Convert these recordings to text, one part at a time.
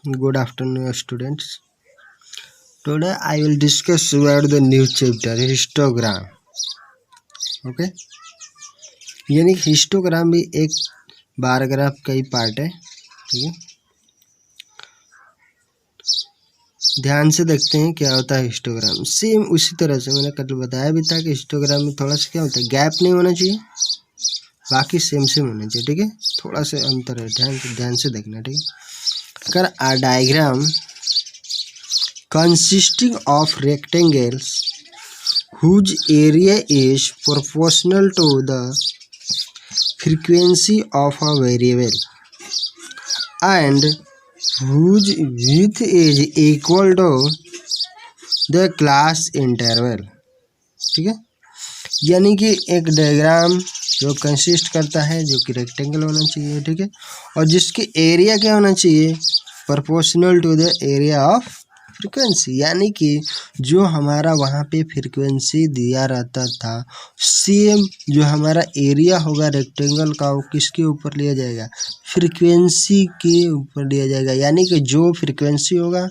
Good afternoon, students. Today I will discuss about the new chapter histogram. Okay, यानी histogram भी एक bar graph का ही part है. ठीक है, ध्यान से देखते हैं क्या होता है हिस्टोग्राम. सेम उसी तरह से मैंने कल बताया भी था कि हिस्टोग्राम में थोड़ा सा क्या होता है, गैप नहीं होना चाहिए, बाकी सेम होना चाहिए. ठीक है, थोड़ा सा अंतर है, ध्यान से देखना. ठीक है, अगर आ diagram consisting of rectangles whose area is proportional to the frequency of a variable and whose width is equal to the class interval. ठीक है, यानी कि एक डायग्राम जो कंसिस्ट करता है, जो कि रेक्टेंगल होना चाहिए. ठीक है, और जिसकी एरिया क्या होना चाहिए, proportional to the area of frequency, यानी कि जो हमारा वहाँ पे फ्रीक्वेंसी दिया रहता था, सेम जो हमारा एरिया होगा रेक्टेंगल का, वो किसके ऊपर लिया जाएगा, फ्रीक्वेंसी के ऊपर लिया जाएगा. यानी कि जो फ्रीक्वेंसी होगा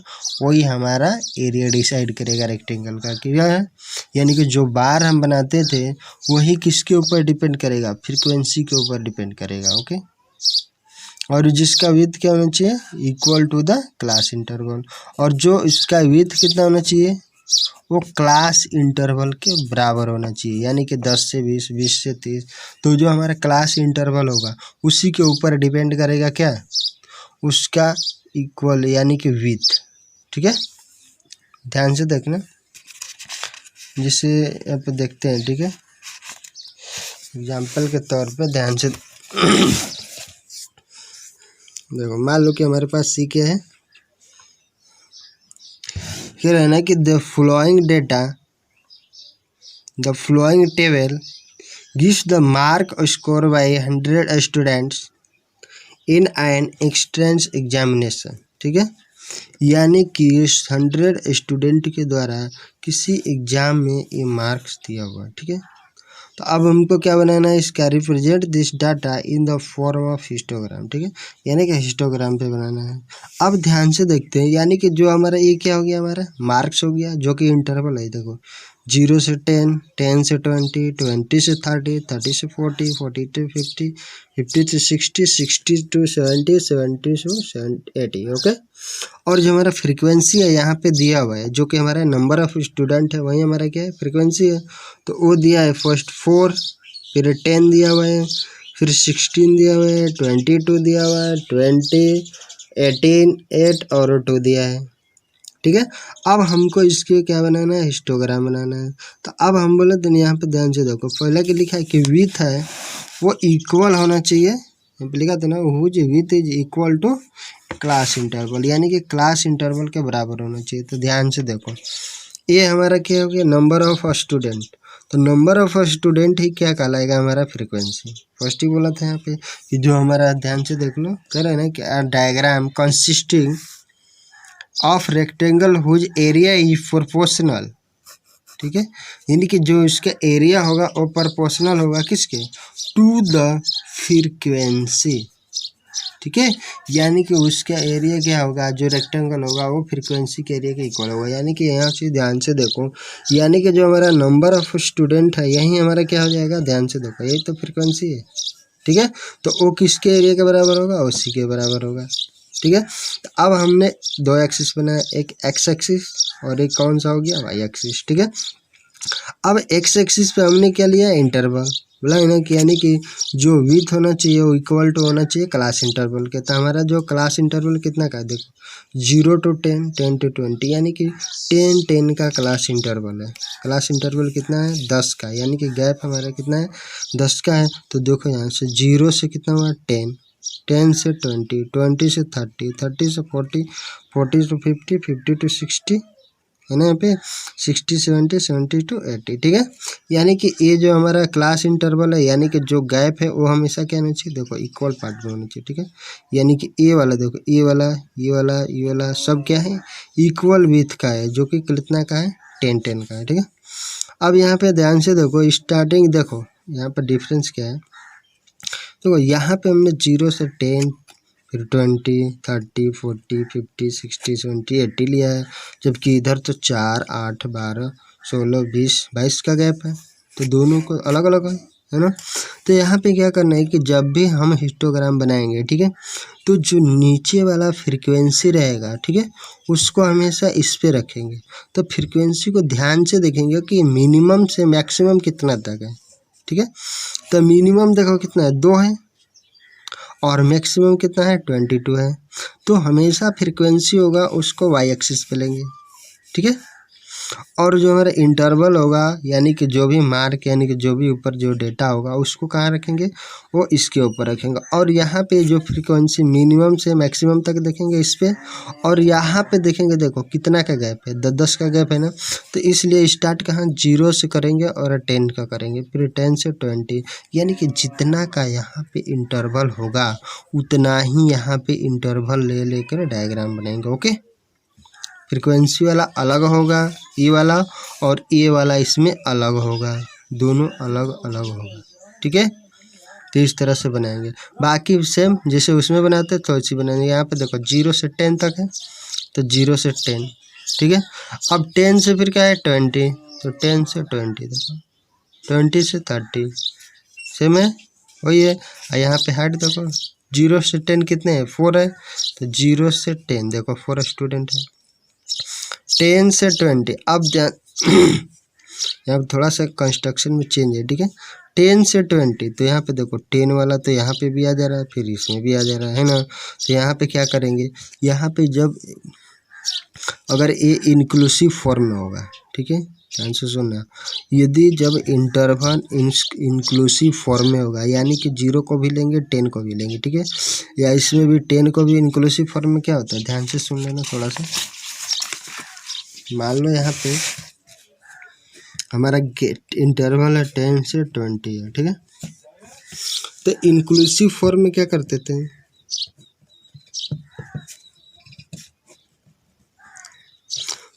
वही हमारा एरिया डिसाइड करेगा रेक्टेंगल का. क्या है, यानी कि जो बार हम बनाते थे वही किसके ऊपर डिपेंड करेगा, फ्रीक्वेंसी के ऊपर डिपेंड करेगा. ओके, और जिसका विड्थ क्या होना चाहिए, equal to the class interval, और जो इसका विड्थ कितना होना चाहिए, वो क्लास इंटरवल के बराबर होना चाहिए. यानी कि 10 से 20, 20 से 30. तो जो हमारा क्लास इंटरवल होगा उसी के ऊपर डिपेंड करेगा क्या, उसका इक्वल यानी कि विड्थ. ठीक है, ध्यान से देखना, जिसे आप देखते हैं. ठीक है, एग्जाम्पल के तौर पे ध्यान से देखो. मान लो कि हमारे पास सी क्या है, क्या रहना कि the following table gives the mark score bye 100 students in an expanse examination. ठीक है, यानी कि 100 स्टूडेंट के द्वारा किसी एग्जाम में ये मार्क्स दिया हुआ. ठीक है, तो अब हमको क्या बनाना है, इसका represent this data in the form of histogram. ठीक है, यानी कि हिस्टोग्राम पे बनाना है. अब ध्यान से देखते हैं, यानी कि जो हमारा ये क्या हो गया, हमारा मार्क्स हो गया, जो कि इंटरवल है. देखो 0 से 10, 10 से 20, 20 से 30, 30 से 40, 40 to 50, 50 to 60, 60 to 70, 70 to 80. Okay, और जो हमारा फ्रीक्वेंसी है यहाँ पे दिया हुआ है, जो कि हमारा नंबर ऑफ स्टूडेंट है, वही हमारा क्या है, फ्रीक्वेंसी है. तो वो दिया है फर्स्ट 4, फिर 10 दिया हुआ है, फिर 16 दिया हुआ है, 22 दिया हुआ है, 20, 18, 8 और 2 दिया है. ठीक है, अब हमको इसके क्या बनाना है, हिस्टोग्राम बनाना है. तो अब हम बोले तो यहाँ पे ध्यान से देखो, पहले के लिखा है कि विड्थ है वो इक्वल होना चाहिए. यहाँ पे लिखा था ना, whose width is equal to class interval, यानी कि क्लास इंटरवल के बराबर होना चाहिए. तो ध्यान से देखो, ये हमारा क्या हो गया, नंबर ऑफ स्टूडेंट. तो नंबर ऑफ स्टूडेंट ही क्या कहलाएगा, हमारा फ्रीक्वेंसी. फर्स्ट ही बोला था यहाँ पे कि जो हमारा, ध्यान से देख लो, कह रहे हैं ना कि diagram consisting of rectangle whose area is proportional. ठीक है, यानी कि जो इसका एरिया होगा वो प्रोपोर्शनल होगा किसके, टू द फ्रीक्वेंसी. ठीक है, यानी कि उसका एरिया क्या होगा, जो रेक्टेंगल होगा वो फ्रीक्वेंसी के एरिया के इक्वल होगा. यानी कि यहाँ से ध्यान से देखो, यानी कि जो हमारा नंबर ऑफ स्टूडेंट है यही हमारा क्या हो जाएगा, ध्यान से देखो, यही तो फ्रीक्वेंसी है. ठीक है, तो वो किसके एरिया के बराबर होगा, उसी के बराबर होगा. ठीक है, तो अब हमने 2 एक्सिस बनाया, एक एक्स एक्सिस और एक कौन सा हो गया, वाई एक्सिस. ठीक है, अब एक्स एक्सिस पे हमने क्या लिया, इंटरवल बोला है ना कि, यानी कि जो विड्थ होना चाहिए वो इक्वल टू होना चाहिए क्लास इंटरवल के. तो हमारा जो क्लास इंटरवल कितना का है, देखो 0 to 10, 10 to 20, यानी कि 10, 10 का क्लास इंटरवल है. क्लास इंटरवल कितना है, 10 का, यानी कि गैप हमारा कितना है, 10 का है. तो देखो यहाँ से 0 से कितना हुआ, 10, 10 से 20, 20 से 30, 30 से 40, 40 to 50, 50 to 60, है ना, यहाँ पे 60, 70, 70 to 80. ठीक है, यानी कि ये जो हमारा क्लास इंटरवल है, यानी कि जो गैप है वो हमेशा क्या होना चाहिए, देखो इक्वल पार्ट में होना चाहिए. ठीक है, यानी कि ये वाला देखो, ये वाला, ये वाला, ये वाला सब क्या है, इक्वल विड्थ का है, जो कि कितना का है, 10, 10 का है. ठीक है, अब यहाँ पे ध्यान से देखो, स्टार्टिंग देखो यहाँ पर डिफरेंस क्या है. देखो यहाँ पे हमने 0 से 10, फिर 20, 30, 40, 50, 60, 70, 80 लिया है, जबकि इधर तो 4, 8, 12, 16, 20, 22 का गैप है, तो दोनों को अलग अलग है ना। तो यहाँ पे क्या करना है कि जब भी हम हिस्टोग्राम बनाएंगे, ठीक है, तो जो नीचे वाला फ्रीक्वेंसी रहेगा, ठीक है, उसको हमेशा इस पे रखेंगे। तो फ्रीक्वेंसी को ध्यान से देखेंगे कि मिनिमम से मैक्सिमम कितना तक है, ठीक है। तो मिनिमम देखो कितना है, 2 है, और मैक्सिमम कितना है, 22 है। तो हमेशा फ्रीक्वेंसी होगा उसको वाई एक्सिस पे लेंगे, ठीक है। और जो हमारा इंटरवल होगा, यानी कि जो भी मार्क, यानी कि जो भी ऊपर जो डेटा होगा उसको कहाँ रखेंगे, वो इसके ऊपर रखेंगे। और यहाँ पे जो फ्रीक्वेंसी मिनिमम से मैक्सिमम तक देखेंगे इस पे, और यहाँ पे देखेंगे, देखो कितना का गैप है, 10 का गैप है ना। तो इसलिए स्टार्ट कहाँ 0 से करेंगे और 10 का करेंगे, फिर 10 से 20, यानी कि जितना का यहाँ पे इंटरवल होगा उतना ही यहाँ पे इंटरवल ले लेकर डायग्राम बनाएंगे। ओके, फ्रीक्वेंसी वाला अलग होगा ये वाला, और ये वाला इसमें अलग होगा, दोनों अलग अलग होगा, ठीक है। तो इस तरह से बनाएंगे, बाकी सेम जैसे उसमें बनाते हैं तो ऐसे बनाएंगे। यहाँ पे देखो 0 से 10 तक है, तो 0 से 10, ठीक है। अब 10 से फिर क्या है, 20, तो 10 से 20, देखो 20 से 30, सेम है, वही है। यहाँ पे हाइट देखो 0 से 10 कितने हैं, 4 है, तो 0 से 10 देखो 4 स्टूडेंट है। 10 से 20, अब यहाँ थोड़ा सा कंस्ट्रक्शन में चेंज है, ठीक है। 10 से 20, तो यहाँ पे देखो 10 वाला तो यहाँ पे भी आ जा रहा है, फिर इसमें भी आ जा रहा है ना। तो यहाँ पे क्या करेंगे, यहाँ पे जब अगर ये इंक्लूसिव फॉर्म में होगा, ठीक है, ध्यान से सुनना, यदि जब इंटरवल इंक्लूसिव फॉर्म में होगा, यानी कि 0 को भी लेंगे 10 को भी लेंगे, ठीक है, या इसमें भी 10 को भी इंक्लूसिव फॉर्म में क्या होता है, ध्यान से सुन लेना थोड़ा सा। मान लो यहाँ पे हमारा इंटरवल है 10 से 20 है, ठीक है। तो इंक्लूसिव फॉर्म में क्या करते थे,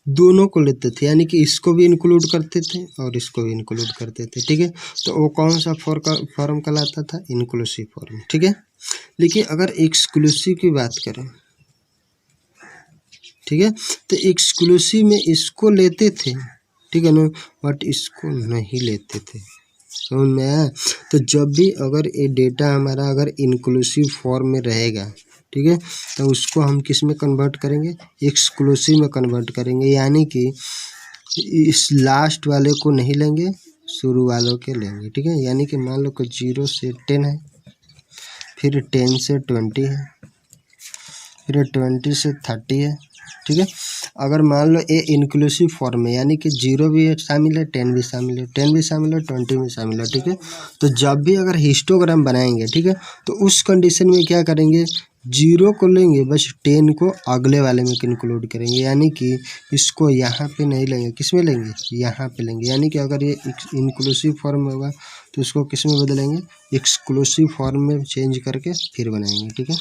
दोनों को लेते थे, यानी कि इसको भी इंक्लूड करते थे और इसको भी इंक्लूड करते थे, ठीक है। तो वो कौन सा फॉर्म कहलाता था, इंक्लूसिव फॉर्म, ठीक है। लेकिन अगर एक्सक्लूसिव की बात करें, ठीक है, तो एक्सक्लूसिव में इसको लेते थे, ठीक है ना, बट इसको नहीं लेते थे, समझ में आया। तो जब भी अगर ये डेटा हमारा अगर इंक्लूसिव फॉर्म में रहेगा, ठीक है, तो उसको हम किस में कन्वर्ट करेंगे, एक्सक्लूसिव में कन्वर्ट करेंगे, यानी कि इस लास्ट वाले को नहीं लेंगे, शुरू वालों के लेंगे, ठीक है। यानी कि मान लो कि 0 से 10 है, फिर 10 से 20 है, फिर 20 से 30 है, ठीक है। अगर मान लो ये इंक्लूसिव फॉर्म में, यानी कि 0 भी शामिल है, 10 भी शामिल है, 10 भी शामिल है, 20 भी शामिल है, ठीक है। तो जब भी अगर हिस्टोग्राम बनाएंगे, ठीक है, तो उस कंडीशन में क्या करेंगे, 0 को लेंगे, बस 10 को अगले वाले में इंक्लूड करेंगे, यानी कि इसको यहाँ पे नहीं लेंगे, किस में लेंगे, यहाँ पे लेंगे। यानी कि अगर ये इंक्लूसिव फॉर्म में होगा तो उसको किस में बदलेंगे, एक्सक्लूसिव फॉर्म में चेंज करके फिर बनाएंगे, ठीक है।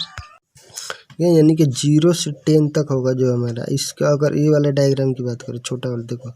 यानी कि 0 से 10 तक होगा जो हमारा, इसका अगर ये वाले डायग्राम की बात करें, छोटा वाला देखो,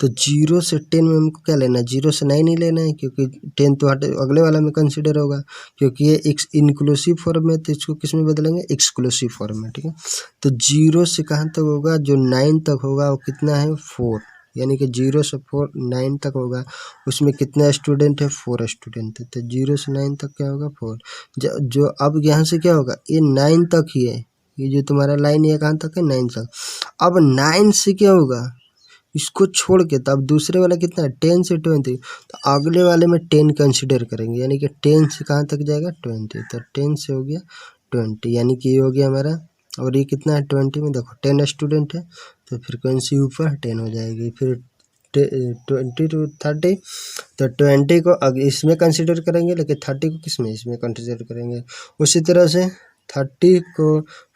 तो 0 से 10 में हमको क्या लेना है, 0 से 9 नहीं लेना है, क्योंकि 10 तो अगले वाला में कंसिडर होगा, क्योंकि ये एक इंक्लूसिव फॉर्म में, तो इसको किस में बदलेंगे, एक्सक्लूसिव फॉर्म में, ठीक है। तो 0 से कहाँ तक होगा, जो 9 तक होगा वो कितना है, 4, यानी कि 0 से 9 तक होगा, उसमें कितने स्टूडेंट है, 4 स्टूडेंट है, तो 0 से 9 तक क्या होगा, 4। जो अब यहाँ से क्या होगा, ये 9 तक ही है, ये जो तुम्हारा लाइन है कहाँ तक है, 9 तक। अब 9 से क्या होगा, इसको छोड़ के, तो अब दूसरे वाला कितना है, 10 से 20, तो अगले वाले में 10 कंसिडर करेंगे, यानी कि 10 से कहाँ तक जाएगा, 20, तो 10 से हो गया 20, यानी कि ये हो गया हमारा। और ये कितना है, 20 में देखो 10 स्टूडेंट है, तो फ्रिक्वेंसी ऊपर 10 हो जाएगी, फिर 20 to 30, तो 20 को इसमें कंसिडर करेंगे, लेकिन 30 को किस में, इसमें कंसिडर करेंगे। उसी तरह से 30 को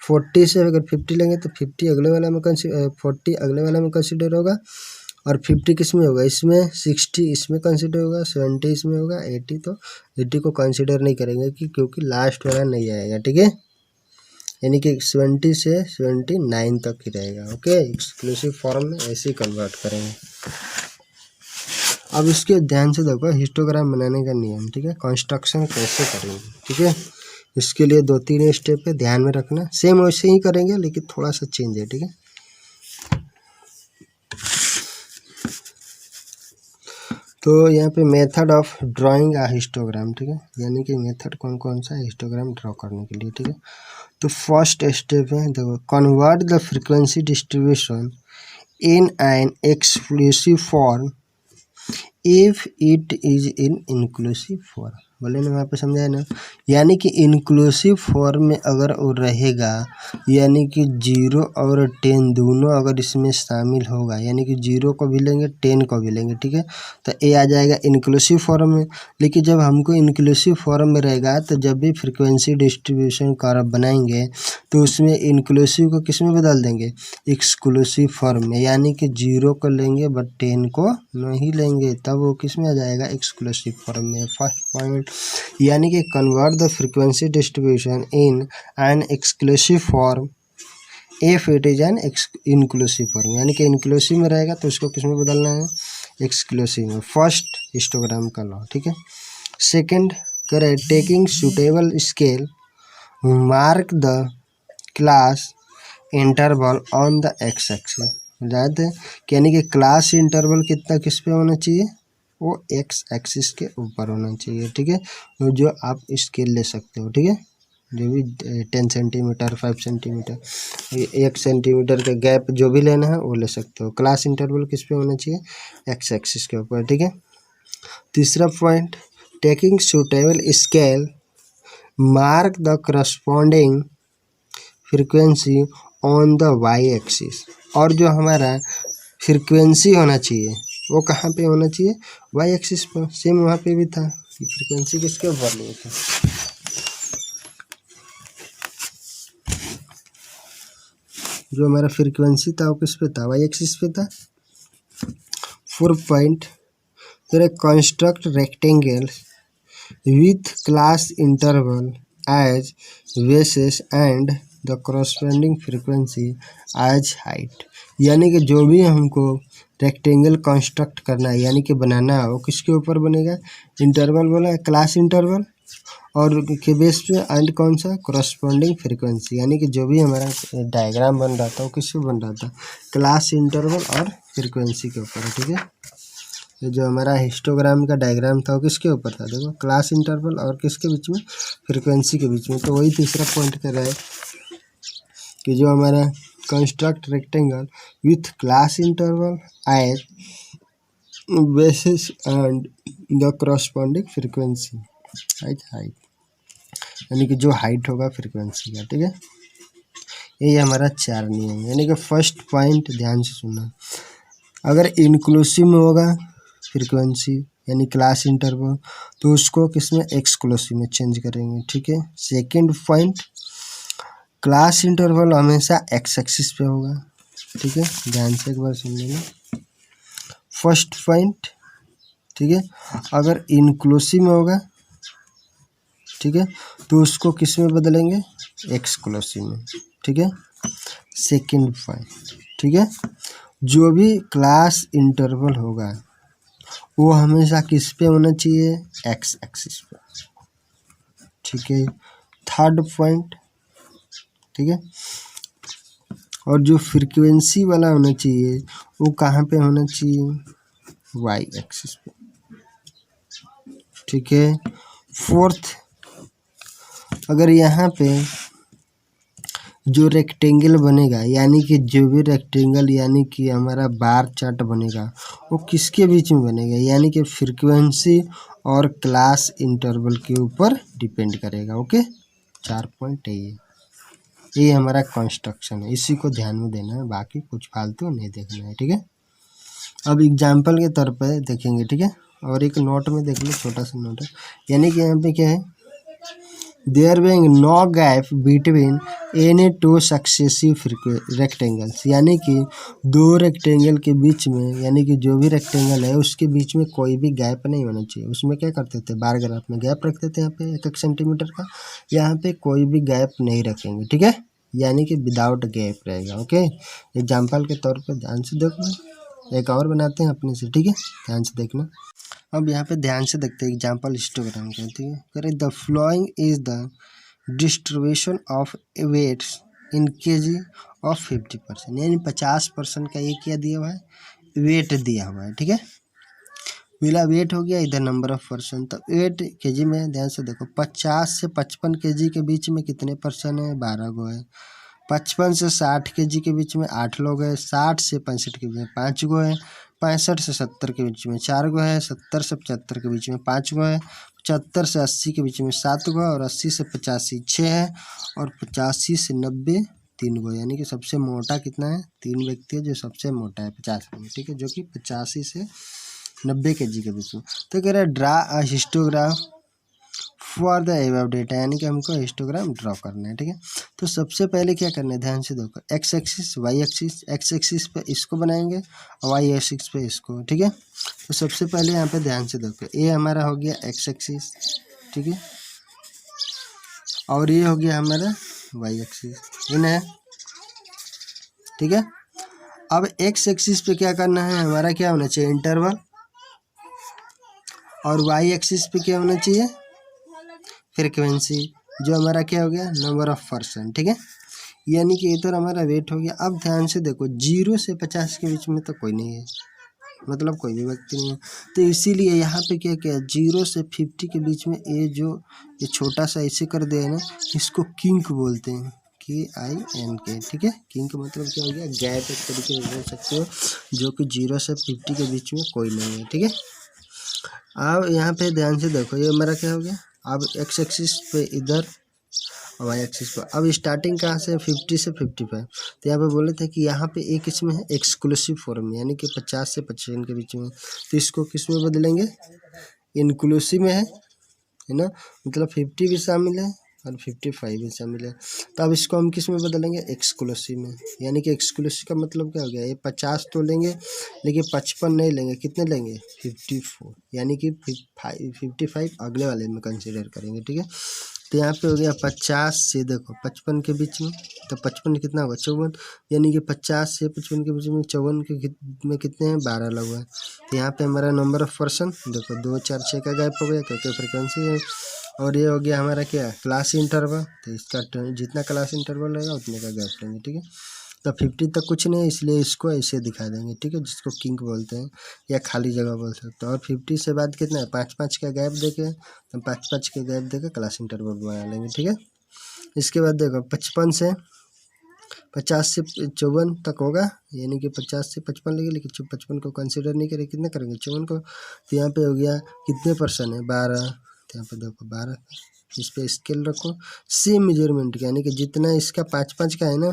40 से अगर 50 लेंगे तो 50 अगले वाला में 40 अगले वाला में कंसिडर होगा, और 50 किस में होगा, इसमें 60 इसमें कंसिडर होगा, 70 इसमें होगा, 80 तो 80 को कंसिडर नहीं करेंगे क्योंकि लास्ट वाला नहीं आएगा, ठीक है। यानी कि 70 से 79 तक ही रहेगा। ओके, एक्सक्लूसिव फॉर्म में ऐसे ही कन्वर्ट करेंगे। अब इसके ध्यान से देखो हिस्टोग्राम बनाने का नियम, ठीक है, कंस्ट्रक्शन कैसे करेंगे, ठीक है। इसके लिए 2-3 स्टेप है, ध्यान में रखना। सेम वैसे ही करेंगे लेकिन थोड़ा सा चेंज है, ठीक है। तो यहाँ पे method of drawing a histogram, ठीक है, यानी कि मेथड कौन कौन सा है हिस्टोग्राम ड्रॉ करने के लिए, ठीक है। तो फर्स्ट स्टेप है, देखो, convert the frequency distribution in an exclusive form if it is in inclusive form. बोले ना, वहाँ पे समझाए ना, यानी कि इंक्लूसिव फॉर्म में अगर वो रहेगा, यानी कि 0 और 10 दोनों अगर इसमें शामिल होगा, यानी कि 0 को भी लेंगे 10 को भी लेंगे, ठीक है, तो ए आ जाएगा इंक्लूसिव फॉर्म में। लेकिन जब हमको इंक्लूसिव फॉर्म में रहेगा तो जब भी फ्रिक्वेंसी डिस्ट्रीब्यूशन कर्व बनाएंगे तो उसमें इंक्लूसिव को किस में बदल देंगे, एक्सक्लूसिव फॉर्म में, यानी कि 0 को लेंगे बट 10 को नहीं लेंगे, तब वो किस में आ जाएगा, एक्सक्लूसिव फॉर्म में। फर्स्ट पॉइंट, यानी कि convert the frequency distribution in an exclusive form if it is an inclusive form, यानी कि इंक्लूसिव में रहेगा तो उसको किस में बदलना है, एक्सक्लूसिव में। फर्स्ट हिस्टोग्राम का लॉ, ठीक है। सेकंड करें, taking suitable scale mark the class interval on the x axis. जानते हैं यानी कि क्लास इंटरवल कितना किस पे होना चाहिए, वो एक्स एक्सिस के ऊपर होना चाहिए, ठीक है। जो आप स्केल ले सकते हो, ठीक है, जो भी 10 सेंटीमीटर 5 सेंटीमीटर 1 सेंटीमीटर का गैप जो भी लेना है वो ले सकते हो। क्लास इंटरवल किस पे होना चाहिए, एक्स एक्सिस के ऊपर, ठीक है। तीसरा point, taking suitable scale mark the corresponding frequency on the Y axis. और जो हमारा फ्रीक्वेंसी होना चाहिए वो कहाँ पे होना चाहिए, वाई एक्सिस पर। सेम वहाँ पे भी था कि फ्रीक्वेंसी किसके ऊपर लिए थे, जो हमारा फ्रीक्वेंसी था वो किस पे था, वाई एक्सिस पे था। 4th point, construct rectangle with class interval as basis and the corresponding frequency as height. यानी कि जो भी हमको रेक्टेंगल कंस्ट्रक्ट करना है, यानी कि बनाना है, वो किसके ऊपर बनेगा, इंटरवल बोला है, क्लास इंटरवल, और के बेस पे एंड कौन सा, corresponding फ्रीक्वेंसी। यानी कि जो भी हमारा डायग्राम बन रहा था वो किससे बन रहा था, क्लास इंटरवल और फ्रीक्वेंसी के ऊपर, ठीक है। ये जो हमारा हिस्टोग्राम का डायग्राम था वो किसके ऊपर था, देखो, क्लास इंटरवल और किसके बीच में, फ्रीक्वेंसी के बीच में। तो वही तीसरा पॉइंट कर रहा है कि जो हमारा construct rectangle with class interval as basis and the corresponding frequency height, यानी कि जो हाइट होगा फ्रीक्वेंसी का, ठीक है। ये हमारा 4 नियम, यानी कि फर्स्ट पॉइंट ध्यान से सुनना, अगर इंक्लूसिव में होगा फ्रीक्वेंसी यानी क्लास इंटरवल तो उसको किसमें, एक्सक्लूसिव में चेंज करेंगे, ठीक है। सेकंड पॉइंट, क्लास इंटरवल हमेशा एक्स एक्सिस पे होगा, ठीक है, ध्यान से एक बार सुन लेना। फर्स्ट पॉइंट, ठीक है, अगर इंक्लूसिव में होगा, ठीक है, तो उसको किस में बदलेंगे, एक्सक्लूसिव में, ठीक है। सेकंड पॉइंट, ठीक है, जो भी क्लास इंटरवल होगा वो हमेशा किस पे होना चाहिए, एक्स एक्सिस पे, ठीक है। थर्ड पॉइंट, ठीक है, और जो फ्रीक्वेंसी वाला होना चाहिए वो कहाँ पे होना चाहिए, वाई एक्सिस पे, ठीक है। फोर्थ, अगर यहाँ पे जो रेक्टेंगल बनेगा, यानी कि जो भी रेक्टेंगल यानी कि हमारा बार चार्ट बनेगा वो किसके बीच में बनेगा, यानी कि फ्रीक्वेंसी और क्लास इंटरवल के ऊपर डिपेंड करेगा, ओके। 4 पॉइंट है ये हमारा कंस्ट्रक्शन है, इसी को ध्यान में देना है, बाकी कुछ फालतू नहीं देखना है, ठीक है। अब एग्जाम्पल के तौर पे देखेंगे, ठीक है, और एक नोट में देख लो, छोटा सा नोट है, यानी कि यहाँ पे क्या है, there being no gap between any 2 successive rectangles, यानी कि 2 रेक्टेंगल के बीच में, यानी कि जो भी रेक्टेंगल है उसके बीच में कोई भी गैप नहीं होना चाहिए। उसमें क्या करते थे, बार ग्राफ में गैप रखते थे, यहाँ पे 1-1 सेंटीमीटर का, यहाँ पे कोई भी गैप नहीं रखेंगे, ठीक है, यानी कि विदाउट गैप रहेगा, ओके। एग्जाम्पल के तौर पर ध्यान से देखो, एक और बनाते हैं अपने से, ठीक है, ध्यान से देखना। अब यहाँ पे ध्यान से देखते हैं एग्जाम्पल हिस्टोग्राम का, ठीक है। करें, the following is the distribution of weights in KG of 50%, यानी 50% का ये क्या दिया हुआ है, वेट दिया हुआ है। ठीक है, मिला वेट हो गया, इधर नंबर ऑफ पर्सन। तो वेट केजी में ध्यान से देखो, 50 से 55 केजी के बीच में कितने पर्सन है, 12 गो है। 55 से 60 केजी के बीच में 8 लोग हैं। 60 से 65 के बीच में 5 गो है। 65 से 70 के बीच में 4 गो है। 70 से 75 के बीच में 5 गो है। 75 से 80 के बीच में 7 गो है। और 80 से 85 6 है। और 85 से 90 3 गो, यानी कि सबसे मोटा कितना है, 3 व्यक्ति है जो सबसे मोटा है 50 में। ठीक है, जो कि 85 से 90 केजी के बीच में। तो कह रहा है draw a histograph for the above data, यानी कि हमको हिस्टोग्राम ड्रॉ करना है। ठीक है, तो सबसे पहले क्या करना है, ध्यान से देखो, X axis Y axis, X axis पे इसको बनाएंगे और वाई एक्सिस पे इसको। ठीक है, तो सबसे पहले यहाँ पे ध्यान से देखो, ये हमारा हो गया एक्स एक्सिस। ठीक है, और ये हो गया हमारा वाई एक्सिस, इन है। ठीक है, अब एक्स एक्सिस पे क्या करना है, हमारा क्या होना चाहिए, इंटरवल। और वाई एक्सिस पे क्या होना चाहिए, फ्रीक्वेंसी, जो हमारा क्या हो गया, नंबर ऑफ पर्सन। ठीक है, यानी कि इधर हमारा वेट हो गया। अब ध्यान से देखो, 0 से 50 के बीच में तो कोई नहीं है, मतलब कोई भी व्यक्ति नहीं है। तो इसीलिए यहाँ पे क्या किया, 0 से 50 के बीच में ये छोटा सा ऐसे कर दिया ना, इसको किंक बोलते हैं, KINK। ठीक है, किंक मतलब क्या हो गया, गैप एक तरीके से बोल सकते हो, जो कि 0 से 50 के बीच में कोई नहीं है। ठीक है, अब यहाँ पे ध्यान से देखो, ये हमारा क्या हो गया, अब एक्स एक्सिस पे इधर और वाई एक्सिस पे। अब स्टार्टिंग कहाँ से, 50 से 55। तो यहाँ पे बोले थे कि यहाँ पे एक इसमें है एक्सक्लूसिव फॉर्म, यानी कि 50 से 55 के बीच में। तो इसको किस में बदलेंगे, इंक्लूसिव में है ना, मतलब 50 भी शामिल है और 55 भी शामिल है। तो अब इसको हम किस में बदलेंगे, एक्सक्लूसिव में। यानी कि एक्सक्लूसिव का मतलब क्या हो गया, ये 50 तो लेंगे लेकिन 55 नहीं लेंगे, कितने लेंगे, 54, यानी कि 55 अगले वाले में कंसिडर करेंगे। ठीक है, तो यहाँ पे हो गया 50 से देखो 55 के बीच में, तो 55 कितना होगा, 54, यानी कि 50 से 55 के बीच में 54 के में कितने हैं, 12 लोग हैं। तो यहाँ पे हमारा नंबर ऑफ पर्सन देखो 2 4 6 का गैप हो गया, क्योंकि फ्रिक्वेंसी है। और ये हो गया हमारा क्या, क्लास इंटरवल। तो इसका जितना क्लास इंटरवल रहेगा उतने का गैप लेंगे। ठीक है, तो 50 तक कुछ नहीं, इसलिए इसको ऐसे दिखा देंगे। ठीक है, जिसको किंक बोलते हैं या खाली जगह बोल सकते हैं। और 50 से बाद कितना है, 5-5 का गैप देके, तो 5-5 के गैप देके क्लास इंटरवल बना लेंगे। ठीक है, इसके बाद देखो 55 से 50 से 54 तक होगा, यानी कि 50 से 55 लेंगे, लेकिन 55 को कंसिडर नहीं करेंगे, कितना करेंगे, 54 को। तो यहाँ पे हो गया कितने पर्सन है, 12। तो यहाँ पे देखो 12, इस पे स्केल रखो, सेम मेजरमेंट का, यानी कि जितना इसका 5-5 का है ना,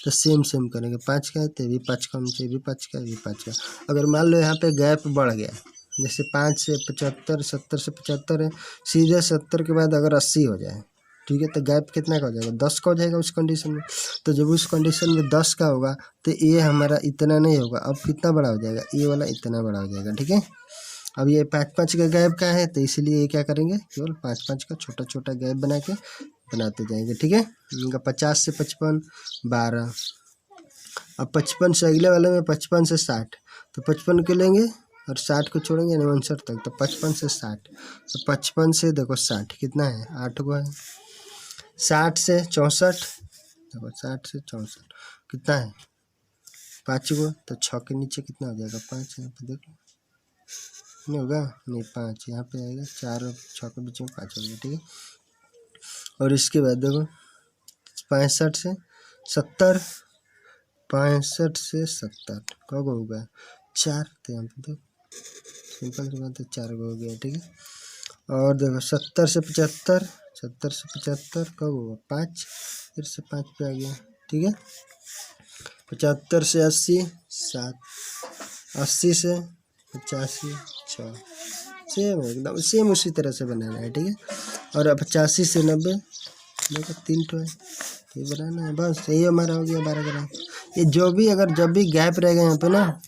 तो सेम करेंगे। 5 का है तो भी 5 का, ये भी 5 का, ये भी 5 का। अगर मान लो यहाँ पे गैप बढ़ गया, जैसे 5 से 75, 70 से 75 है, सीधे 70 के बाद अगर 80 हो जाए, ठीक है, तो गैप कितना का हो जाएगा, 10 का हो जाएगा उस कंडीशन में। तो जब उस कंडीशन में 10 का होगा, तो ये हमारा इतना नहीं होगा, अब कितना बड़ा हो जाएगा, ये वाला इतना बड़ा हो जाएगा। ठीक है, अब ये 5-5 का गैप का है, तो इसलिए ये क्या करेंगे, केवल 5-5 का छोटा छोटा गैप बना के बनाते जाएंगे। ठीक है, इनका 50 से 55 12। अब 55 से अगले वाले में 55 से 60, तो 55 के लेंगे और 60 को छोड़ेंगे, 59 तक। तो 55 से 60, तो 55 से देखो 60 कितना है, 8 गो है। 60 से 64, देखो 60 से 64 कितना है, 5 गो। तो 6 के नीचे कितना हो जाएगा, 5। यहाँ पे देखो नहीं होगा, नहीं 5 यहाँ पे आएगा, 4 और 6 के बीच में 5 हो गया। ठीक है, और इसके बाद देखो 65 से 70, 65 से 70 कब होगा, 4। तो यहाँ पे देखो सिंपल सी बात है, 4 गो हो गया। ठीक है, और देखो 70 से 75, 70 से 75 कब होगा, 5, फिर से 5 पे आ गया। ठीक है, 75 से 80 7, 80 से 85 6, सेम एकदम सेम उसी तरह से बनाना है। ठीक है, और 85 से 90 देखो 3 तो है, ये बनाना है बस, यही हमारा हो गया 12 ग्राम। ये जो भी अगर जब भी गैप रहेगा यहाँ पे ना,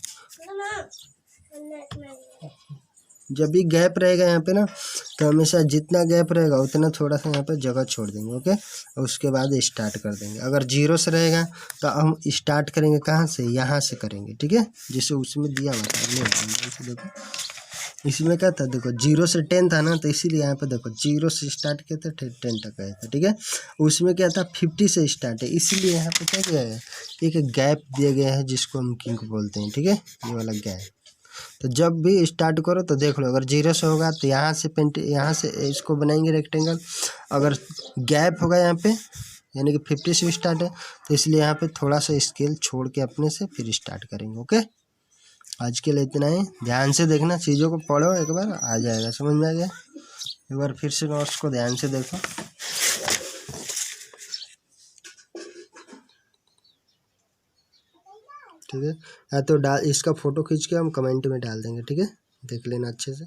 जब भी गैप रहेगा यहाँ पे ना, तो हमेशा जितना गैप रहेगा उतना थोड़ा सा यहाँ पे जगह छोड़ देंगे। ओके, और उसके बाद स्टार्ट कर देंगे। अगर 0 से रहेगा तो हम स्टार्ट करेंगे कहाँ से, यहाँ से करेंगे। ठीक है, जिसे उसमें दिया हुआ था, देखो इसमें क्या था, देखो 0 से 10 था ना, तो इसीलिए यहाँ पे देखो 0 से स्टार्ट किया था 10 तक आया था, ठीक है। उसमें क्या था 50 से स्टार्ट है, इसीलिए यहाँ पे क्या किया है, एक गैप दिया गया है जिसको हम किंक बोलते हैं, ठीक है, ये वाला गैप। तो जब भी स्टार्ट करो तो देख लो, अगर 0 से होगा तो यहाँ से यहाँ से इसको बनाएंगे रेक्टेंगल, अगर गैप होगा यहाँ पे यानी कि 50 से स्टार्ट है, तो इसलिए यहाँ पे थोड़ा सा स्केल छोड़ के अपने से फिर स्टार्ट करेंगे। ओके, आज के लिए इतना ही, ध्यान से देखना, चीज़ों को पढ़ो, एक बार आ जाएगा, समझ में आ गया। एक बार फिर से नोट्स को ध्यान से देखो, ठीक है। या तो इसका फ़ोटो खींच के हम कमेंट में डाल देंगे, ठीक है, देख लेना अच्छे से।